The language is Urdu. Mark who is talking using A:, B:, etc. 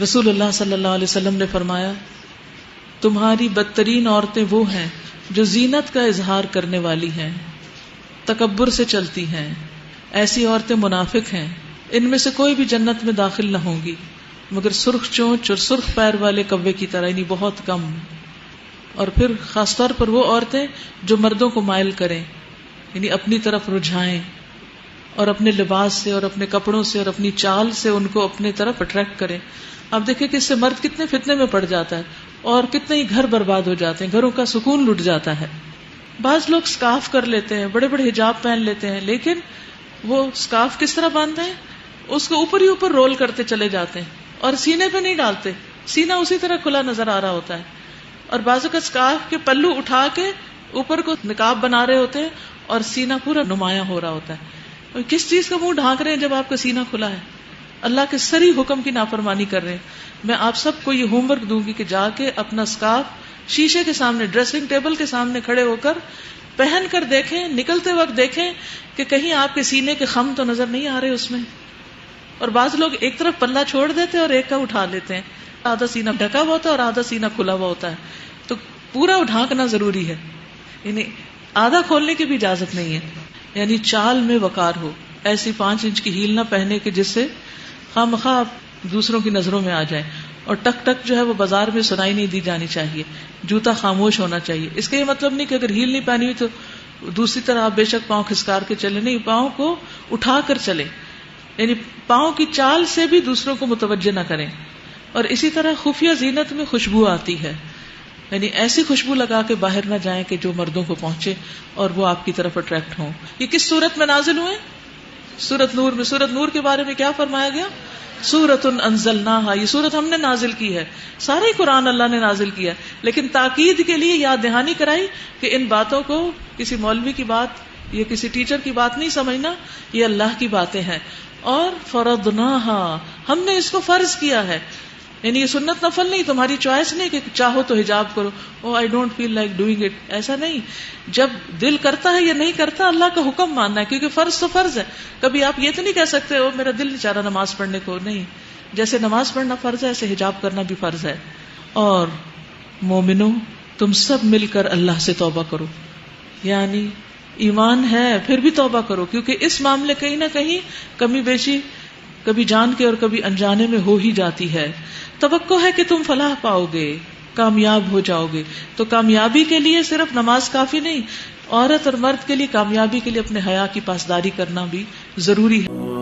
A: رسول اللہ صلی اللہ علیہ وسلم نے فرمایا تمہاری بدترین عورتیں وہ ہیں جو زینت کا اظہار کرنے والی ہیں، تکبر سے چلتی ہیں، ایسی عورتیں منافق ہیں، ان میں سے کوئی بھی جنت میں داخل نہ ہوں گی مگر سرخ چونچ اور سرخ پیر والے کوے کی طرح، یعنی بہت کم۔ اور پھر خاص طور پر وہ عورتیں جو مردوں کو مائل کریں، یعنی اپنی طرف رجھائیں، اور اپنے لباس سے اور اپنے کپڑوں سے اور اپنی چال سے ان کو اپنے طرف اٹریکٹ کریں۔ اب دیکھیں کہ اس سے مرد کتنے فتنے میں پڑ جاتا ہے اور کتنے ہی گھر برباد ہو جاتے ہیں، گھروں کا سکون لٹ جاتا ہے۔ بعض لوگ سکارف کر لیتے ہیں، بڑے بڑے حجاب پہن لیتے ہیں، لیکن وہ سکارف کس طرح باندھتے ہیں؟ اس کو اوپر ہی اوپر رول کرتے چلے جاتے ہیں اور سینے پہ نہیں ڈالتے، سینہ اسی طرح کھلا نظر آ رہا ہوتا ہے۔ اور بعضوں کا سکارف کے پلو اٹھا کے اوپر کو نقاب بنا رہے ہوتے ہیں اور سینہ پورا نمایاں ہو رہا ہوتا ہے۔ اور کس چیز کا منہ ڈھانک رہے ہیں جب آپ کا سینہ کھلا ہے؟ اللہ کے صریح حکم کی نافرمانی کر رہے ہیں۔ میں آپ سب کو یہ ہوم ورک دوں گی کہ جا کے اپنا سکارف شیشے کے سامنے، ڈریسنگ ٹیبل کے سامنے کھڑے ہو کر پہن کر دیکھیں، نکلتے وقت دیکھیں کہ کہیں آپ کے سینے کے خم تو نظر نہیں آ رہے اس میں۔ اور بعض لوگ ایک طرف پلہ چھوڑ دیتے ہیں اور ایک کا اٹھا لیتے ہیں، آدھا سینہ ڈھکا ہوا ہوتا ہے اور آدھا سینہ کھلا ہوا ہوتا ہے، تو پورا ڈھانکنا ضروری ہے، یعنی آدھا کھولنے کی بھی اجازت نہیں ہے۔ یعنی چال میں وقار ہو، ایسی 5 انچ کی ہیل نہ پہنے کہ جس سے خواہ دوسروں کی نظروں میں آ جائے، اور ٹک ٹک جو ہے وہ بازار میں سنائی نہیں دی جانی چاہیے، جوتا خاموش ہونا چاہیے۔ اس کا یہ مطلب نہیں کہ اگر ہیل نہیں پہنی ہوئی تو دوسری طرح آپ بے شک پاؤں کھسکار کے چلے، نہیں، پاؤں کو اٹھا کر چلے، یعنی پاؤں کی چال سے بھی دوسروں کو متوجہ نہ کریں۔ اور اسی طرح خفیہ زینت میں خوشبو آتی ہے، یعنی ایسی خوشبو لگا کے باہر نہ جائیں کہ جو مردوں کو پہنچے اور وہ آپ کی طرف اٹریکٹ ہوں۔ یہ کس سورت میں نازل ہوئے؟ سورت نور میں۔ سورت نور کے بارے میں کیا فرمایا گیا؟ سورۃ انزلناہا، یہ سورت ہم نے نازل کی ہے، سارے قرآن اللہ نے نازل کیا ہے، لیکن تاکید کے لیے یاد دہانی کرائی کہ ان باتوں کو کسی مولوی کی بات یا کسی ٹیچر کی بات نہیں سمجھنا، یہ اللہ کی باتیں ہیں۔ اور فرضناہا، ہم نے اس کو فرض کیا ہے، یعنی یہ سنت نفل نہیں، تمہاری چوائس نہیں کہ چاہو تو حجاب کرو، oh I don't feel like doing it, ایسا نہیں۔ جب دل کرتا ہے یا نہیں کرتا، اللہ کا حکم ماننا ہے، کیونکہ فرض تو فرض ہے۔ کبھی آپ یہ تو نہیں کہہ سکتے او میرا دل نہیں چاہ رہا نماز پڑھنے کو، نہیں، جیسے نماز پڑھنا فرض ہے ایسے حجاب کرنا بھی فرض ہے۔ اور مومنوں، تم سب مل کر اللہ سے توبہ کرو، یعنی ایمان ہے پھر بھی توبہ کرو، کیونکہ اس معاملے کہیں نہ کہیں کمی بیشی کبھی جان کے اور کبھی انجانے میں ہو ہی جاتی ہے۔ توقع ہے کہ تم فلاح پاؤ گے، کامیاب ہو جاؤ گے۔ تو کامیابی کے لیے صرف نماز کافی نہیں، عورت اور مرد کے لیے کامیابی کے لیے اپنے حیا کی پاسداری کرنا بھی ضروری ہے۔